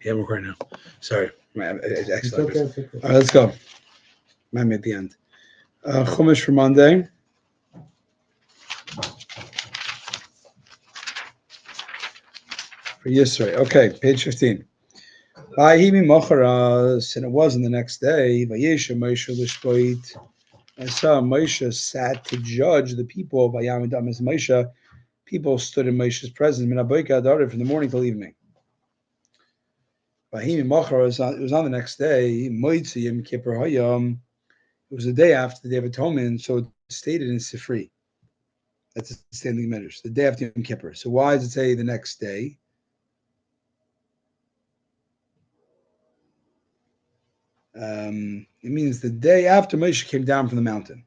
Yeah, I'm recording now. Sorry. It's Excellent. okay. It's okay. All right, let's go. I'm at the end. Chumash for Monday. For Yisrael. Okay, page 15. Vayimi Mocharas, and it was on the next day. Vayesha Moshe Lishboit. I saw Moshe sat to judge the people. Vayamid Amis Moshe. People stood in Moshe's presence. Minaboika Adarim from the morning till evening. Vayimi Mocharas. It was on the next day. Moitzi Yom Kippur Hayam. It was the day after the Day of Atonement, so it's stated in Sifri. That's a standing measure. The day after Yom Kippur. So why does it say the next day? It means the day after Moshe came down from the mountain.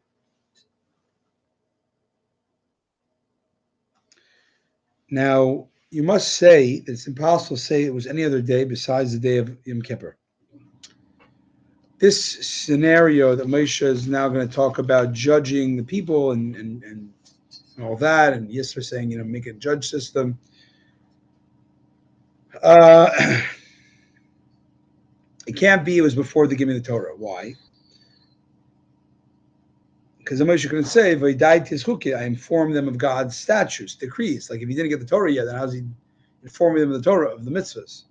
Now, you must say that it's impossible to say it was any other day besides the day of Yom Kippur. This scenario that Moshe is now going to talk about judging the people and all that, and Yisra saying, make a judge system. It can't be it was before the giving of the Torah. Why? Because the Moshe couldn't say, I informed them of God's statutes, decrees. Like if he didn't get the Torah yet, then how's he informing them of the Torah, of the mitzvahs?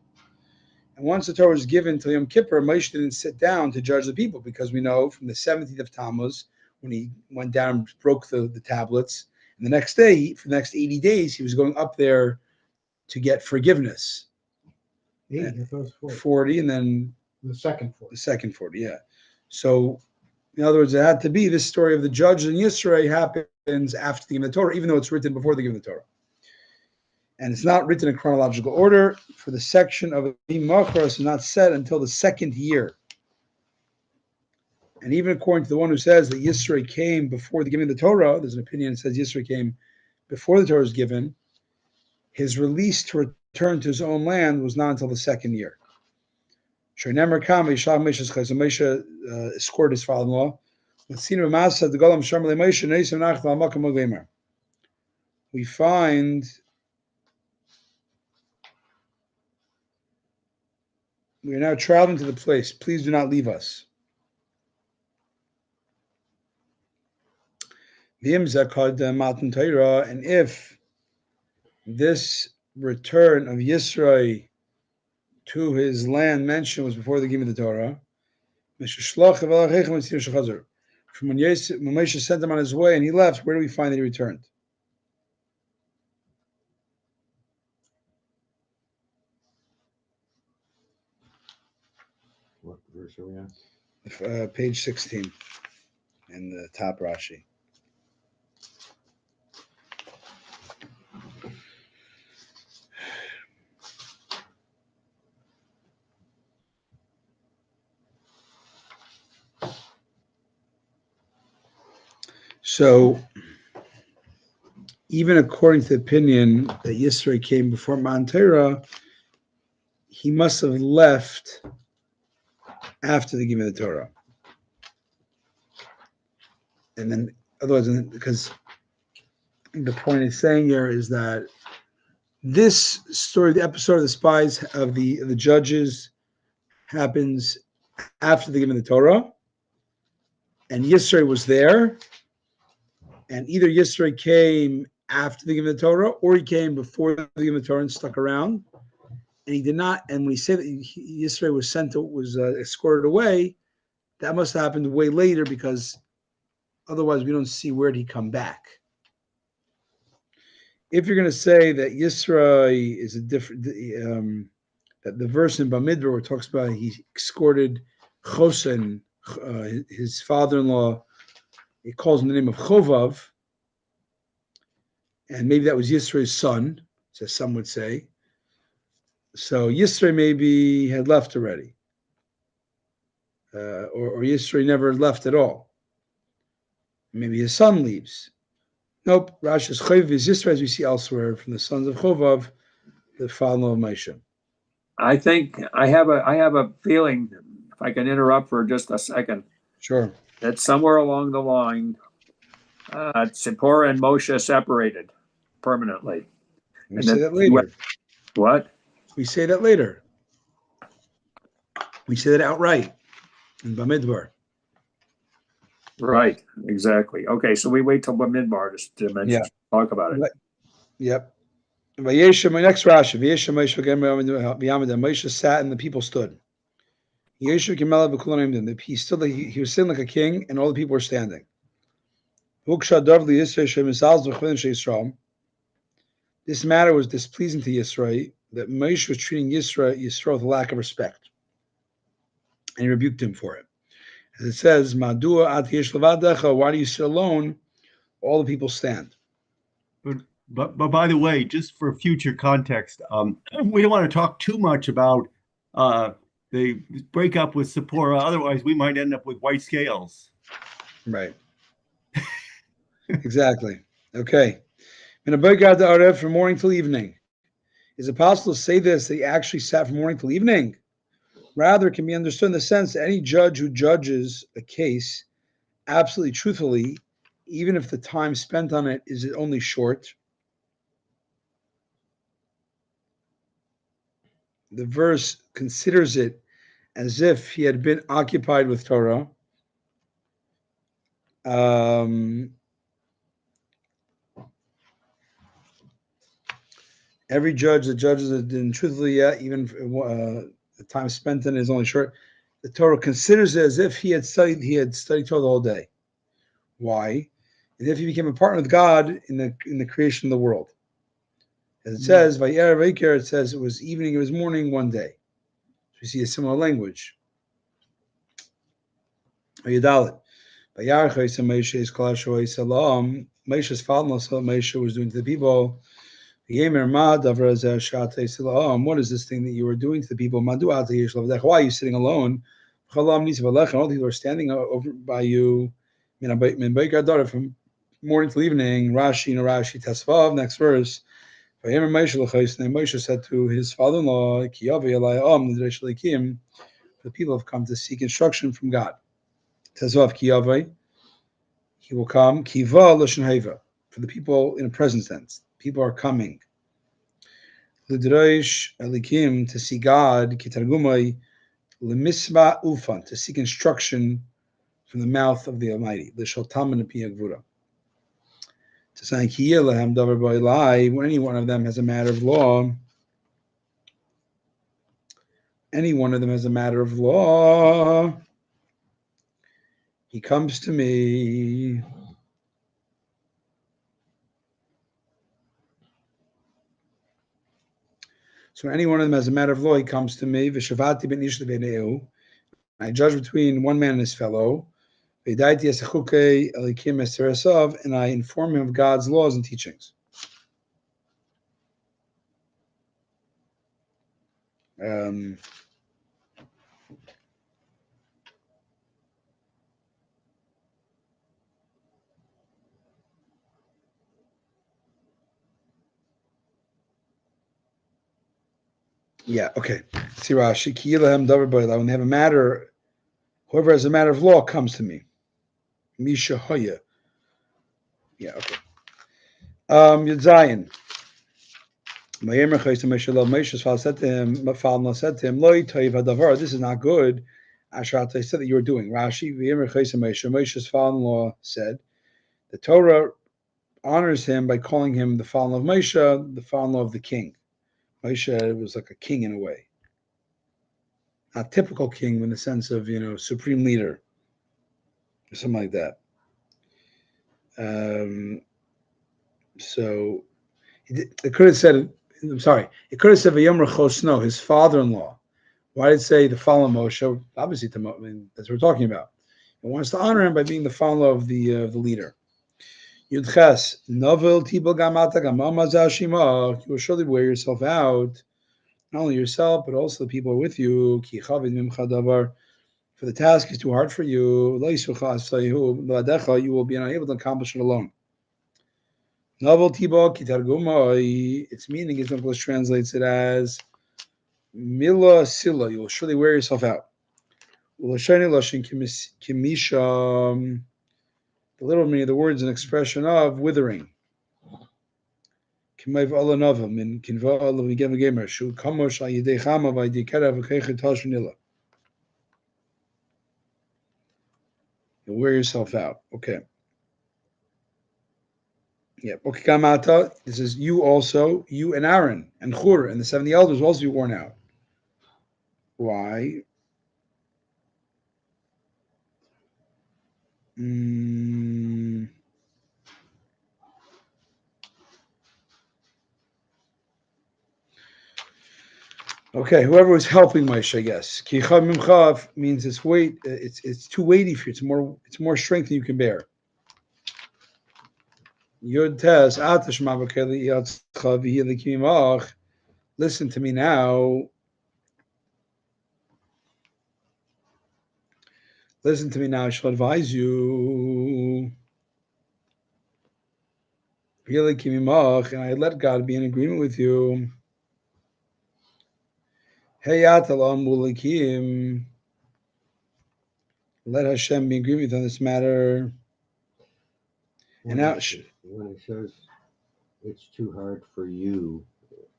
And once the Torah was given to Yom Kippur, Moshe didn't sit down to judge the people, because we know from the 17th of Tammuz, when he went down and broke the tablets, and the next day, for the next 80 days, he was going up there to get forgiveness. 80, I thought it was 40, and then the second 40. The second 40, yeah. So, in other words, it had to be this story of the judge in Yisrael happens after the giving of the Torah, even though it's written before the giving of the Torah. And it's not written in chronological order. For the section of Machar, it's not said until the second year. And even according to the one who says that Yisrael came before the giving of the Torah, there's an opinion that says Yisrael came before the Torah was given. His release to return to his own land was not until the second year. Moshe escorted his father-in-law. We find we are now traveling to the place. Please do not leave us. And if this return of Yisrael to his land mentioned was before the giving of the Torah, from when Moshe sent him on his way and he left, where do we find that he returned? What verse are we on? Page 16 in the top Rashi. So, even according to the opinion that Yisrael came before Mount Torah, he must have left after the giving of the Torah. And then, otherwise, because the point he's saying here is that this story, the episode of the spies of the judges, happens after the giving of the Torah, and Yisrael was there, and either Yisrael came after the giving of the Torah, or he came before the giving of the Torah and stuck around, and he did not. And when he said that Yisrael was escorted away, that must have happened way later, because otherwise we don't see where did he come back. If you're going to say that Yisrael is a different, that the verse in Bamidbar where it talks about he escorted Chosen, his father-in-law, it calls him the name of Chovav, and maybe that was Yisrael's son, as some would say. So Yisrael maybe had left already, or Yisrael never left at all. Maybe his son leaves. Nope. Rashi's Chovav is Yisrael, as we see elsewhere from the sons of Chovav, the father-in-law of Moshe. I think I have a feeling, if I can interrupt for just a second, Sure. that somewhere along the line, Tzipporah and Moshe separated permanently. We say that later. What? We say that later. We say that outright in Bamidbar. Right, exactly. Okay, so we wait till Bamidbar to mention, Yeah. talk about it. Yep. Vayesha, my next Rashi. Vayesha Moshe again. Moshe sat and the people stood. Yeshu Kimela b'kulam. He stood like he was sitting like a king, and all the people were standing. This matter was displeasing to Yisrael, that Moshe was treating Yisrael with a lack of respect, and he rebuked him for it. As it says, "Madua at yesh levadecha." Why do you sit alone? All the people stand. But by the way, just for future context, we don't want to talk too much about the breakup with Sephora. Otherwise, we might end up with white scales. Right. Exactly. Okay. In a boycott the Arev from morning till evening. Is it possible to say this that he actually sat from morning till evening? Rather, it can be understood in the sense that any judge who judges a case absolutely truthfully, even if the time spent on it is only short, the verse considers it as if he had been occupied with Torah. Every judge that judges it didn't truthfully yet, even the time spent in it is only short. The Torah considers it as if he had studied Torah the whole day. Why? As if he became a partner with God in the creation of the world. As it says, Vayer Vayker, it says it was evening, it was morning, one day. So we see a similar language. Vayedalit. Vayar Chaysa Moshe is Kol Hashoy Salam. Moshe's father, Moshe was doing to the people. What is this thing that you were doing to the people? Why are you sitting alone? All the people are standing over by you. From morning till evening. Rashi, Tesvav, next verse. Moshe said to his father-in-law, the people have come to seek instruction from God. Tesvav, he will come. Kiva Lashon Heva, for the people in a present tense. People are coming. L'draish elikim, to see God, kitargumai, lemisma ufan, to seek instruction from the mouth of the Almighty. L'shaltam and piyagvura. To say kiyilahem davar ba'ilai, when any one of them has a matter of law, he comes to me. So any one of them has a matter of law, he comes to me. V'shavati ben ish le'beineu. I judge between one man and his fellow. And I inform him of God's laws and teachings. Yeah, okay. See Rashi, when they have a matter, whoever has a matter of law comes to me. Misha Hoya. Yeah, okay. Yudzayin. Moshe's father said to him, Loi toiv hadavar, this is not good. Ashrata said that you were doing. Rashi, Moshe's father-in-law said, the Torah honors him by calling him the father-in-law of Moshe, the father-in-law of the king. Moshe was like a king in a way. Not typical king in the sense of, supreme leader or something like that. So it could have said, I'm sorry, it could have said Vayom Rechosno, his father-in-law. Why did it say the father-in-law of Moshe? Obviously, that's what we're talking about. It wants to honor him by being the father-in-law of the leader. Yudches, Novel Tibel Gamata Gamama Zashima, you will surely wear yourself out, not only yourself, but also the people with you. Ki Chavid Mimcha Davar, for the task is too hard for you. You will be unable to accomplish it alone. Novel Tibel Kitargumai, its meaning is English translates it as Mila Silla, you will surely wear yourself out. Ulashani Lashin Kimisha, the literal meaning of the word is an expression of withering. Kimaiv Alanovim in Kinva Alav Gamer, Shu Kamosh Ayidechama Vaidikara Vakechet Tashanilla. You'll wear yourself out. Okay. Yep. Okay, Kamata. This is you also, you and Aaron and Chur and the 70 elders will also be worn out. Why? Okay, whoever was helping Moshe, I guess. Ki chav mimcha means it's weight. It's too weighty for you. It's more strength than you can bear. Yud tes atash mavakeli yatzcha v'hilikimach. Listen to me now. Listen to me now. I shall advise you. V'hilikimach, and I let God be in agreement with you. Heyatalam mulikim. Let Hashem be in agreement with you on this matter. When And now, when it says it's too hard for you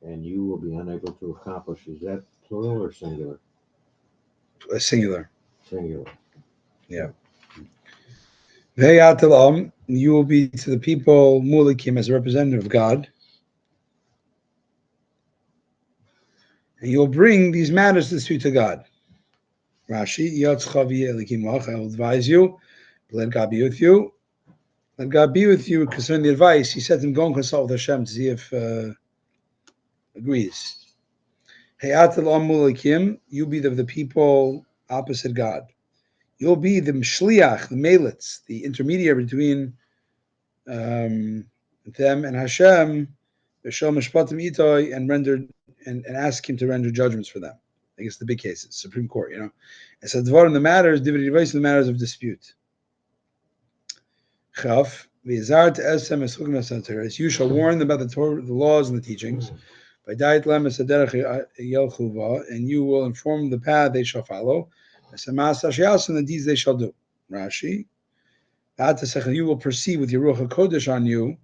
and you will be unable to accomplish, is that plural or singular? singular. Singular. Yeah. Veyatalam, you will be to the people mulikim as a representative of God, and you will bring these matters to the street to God. Rashi, Yatzchavi Elikimach, I will advise you, let God be with you. Let God be with you concerning the advice. He said to him, go and consult with Hashem to see if agrees. Heyatalam mulikim, you'll be the people opposite God. You'll be the mshliach, the melitz, the intermediary between them and Hashem, and rendered and ask him to render judgments for them. I guess the big cases, Supreme Court, And so Dvar in the matters, divided advice in the matters of dispute. Chaf, as you shall warn them about the Torah, the laws and the teachings. By diet and you will inform the path they shall follow. And the deeds they shall do. Rashi. You will perceive with your Ruach HaKodesh on you.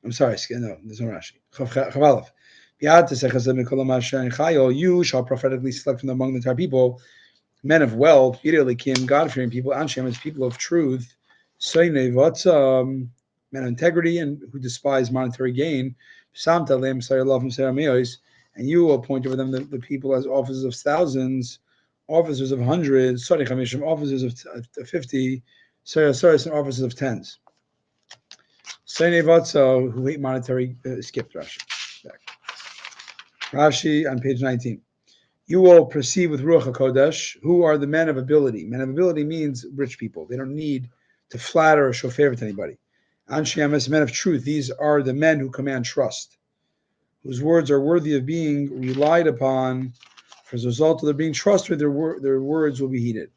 I'm sorry, no, there's no Rashi. You shall prophetically select from among the entire people men of wealth, God-fearing people, Anshem, people of truth, men of integrity and who despise monetary gain, and you will appoint over them the people as officers of thousands, officers of hundreds, officers of 50, and officers of tens. Who hate monetary, skipped Rashi. Back. Rashi on page 19. You will perceive with Ruach HaKodesh who are the men of ability. Men of ability means rich people. They don't need to flatter or show favor to anybody. Anshe Emes, men of truth. These are the men who command trust, whose words are worthy of being relied upon. For as a result of their being trustworthy, their words will be heeded.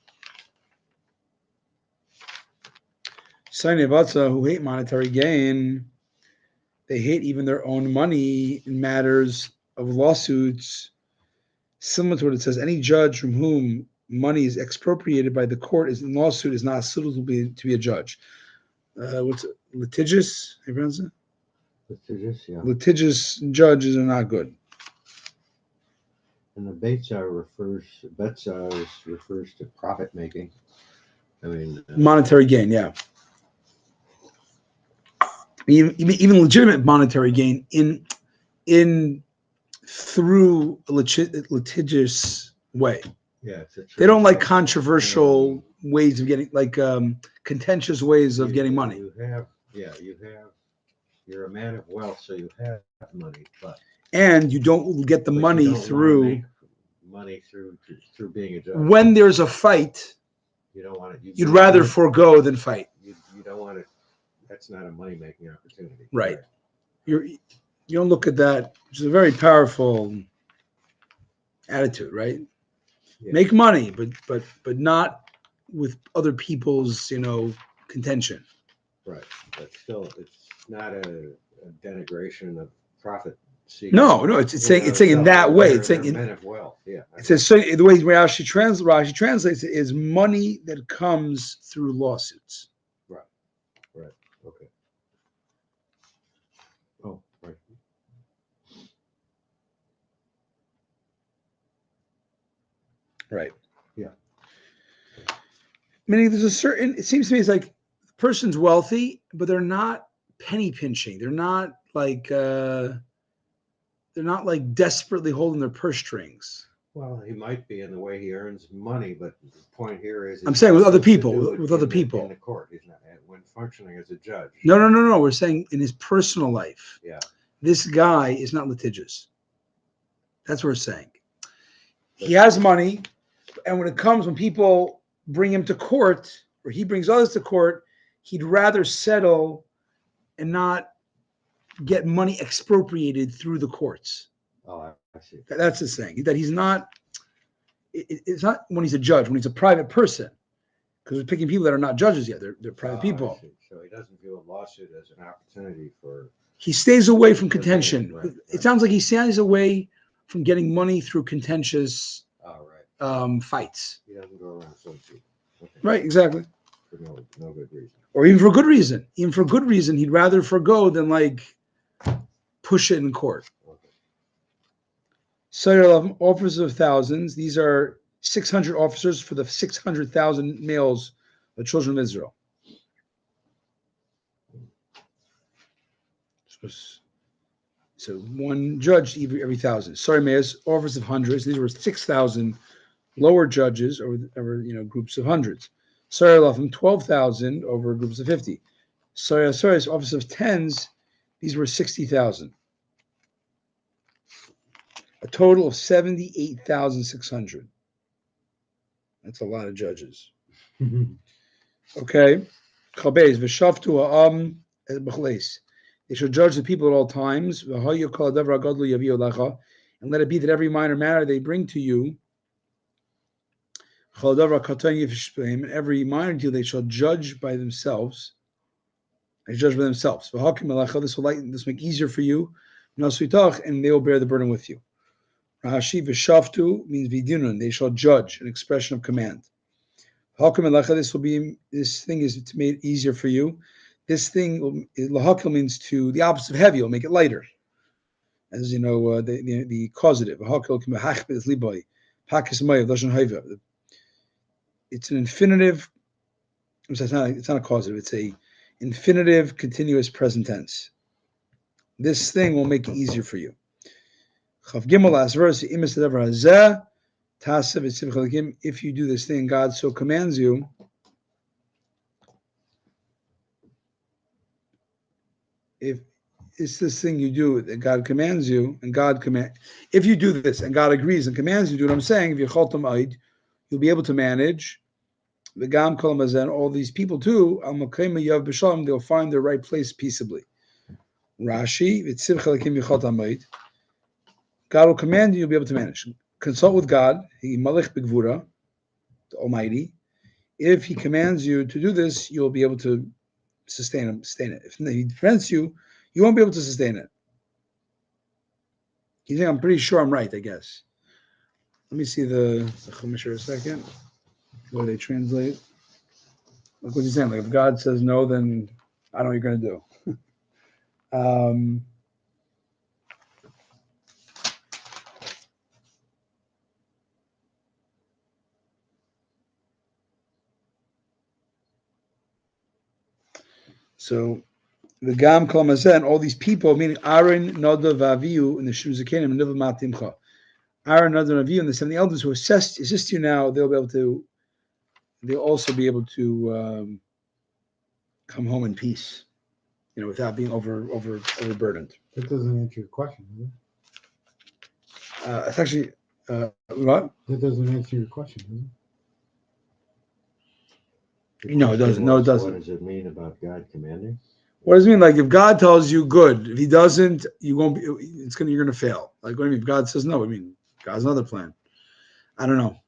Saini Vatsa, who hate monetary gain, they hate even their own money in matters of lawsuits. Similar to what it says, any judge from whom money is expropriated by the court in lawsuit is not suitable to be a judge. What's it? Litigious? How you pronounce it? Litigious, yeah. Litigious judges are not good. And the Betzar refers to profit making. I mean, Monetary gain, yeah. Even legitimate monetary gain in through a litigious way. Yeah, They don't like controversial ways of getting, like contentious ways of getting money. You're a man of wealth, so you have money, and you don't get the money through being a judge. When there's a fight, You don't want it. You'd rather forego than fight. You don't want it. That's not a money making opportunity. Right. You don't look at that, which is a very powerful attitude, right? Yeah. Make money, but not with other people's, contention. Right. But still, it's not a denigration of profit seeking. No, it's saying in that way. It's saying men of wealth. Yeah. It says so. The way Rashi translates it is money that comes through lawsuits. Right. Okay. Oh, right. Right. Yeah. Meaning there's a certain, it seems to me it's like the person's wealthy, but they're not penny pinching. They're not like desperately holding their purse strings. Well, he might be in the way he earns money, but the point here is I'm saying with other supposed to people, do it with other in people. the court. He's not when functioning as a judge. No. We're saying in his personal life. Yeah. This guy is not litigious. That's what we're saying. He has money, and when people bring him to court, or he brings others to court, he'd rather settle and not get money expropriated through the courts. Oh, I see. That's the thing. That he's not. It's not when he's a judge. When he's a private person, because we're picking people that are not judges yet. They're private people. So he doesn't view a lawsuit as an opportunity for. He stays away from contention. Right. It sounds like he stays away from getting money through contentious fights. He doesn't go around suing people. Okay. Right, exactly. For no good reason. Or even for good reason. Even for good reason, he'd rather forgo than push it in court. Okay. So officers of thousands. These are 600 officers for the 600,000 males, the children of Israel. So one judge every 1,000. Sorry, mayors, officers of hundreds. These were 6,000 lower judges over groups of hundreds. Sorry, Lafim 12,000 over groups of 50. Sorry, officers of tens. These were 60,000. A total of 78,600. That's a lot of judges. Okay. Chabez v'shavtu ha'am b'chleis. They shall judge the people at all times. And let it be that every minor matter they bring to you, and every minor deal they shall judge by themselves. They judge by themselves. This will make easier for you, and they will bear the burden with you. Rashi v'shavtu means vidinun. They shall judge, an expression of command. This thing is to make it easier for you. This thing, lahakil means to the opposite of heavy. It'll make it lighter. As you know, the causative. It's an infinitive. It's not a causative. It's a infinitive, continuous present tense. This thing will make it easier for you. Chav Gimel last verse. If you do this thing, God so commands you. If it's this thing you do that God commands you, and if you do this and God agrees and commands you to do what I'm saying, if you'll be able to manage. The Gam Kolam all these people too, they'll find their right place peaceably. Rashi, God will command you, you'll be able to manage. Consult with God, He Malach B'Gvura, the Almighty. If He commands you to do this, you'll be able to sustain it. If He prevents you, you won't be able to sustain it. You think I'm pretty sure I'm right, I guess. Let me see the Chumash a second. What do they translate? Look what he's saying. Like if God says no, then I don't know what you're going to do. So the Gam Kol Mazen, all these people, meaning Aaron, Nadav, Avihu, and the Shemzakenim, and Nivel Matimcha. Aaron, Nadav, and Avihu, and the 70 elders who assist you now, they'll also be able to come home in peace, without being overburdened. That doesn't answer your question, does it? It's actually what? That doesn't answer your question, does it? No, it doesn't. No, it doesn't. What does it mean about God commanding? What does it mean? Like if God tells you good, if He doesn't, you won't be. You're going to fail. Like what do you mean? If God says no, I mean God's another plan. I don't know.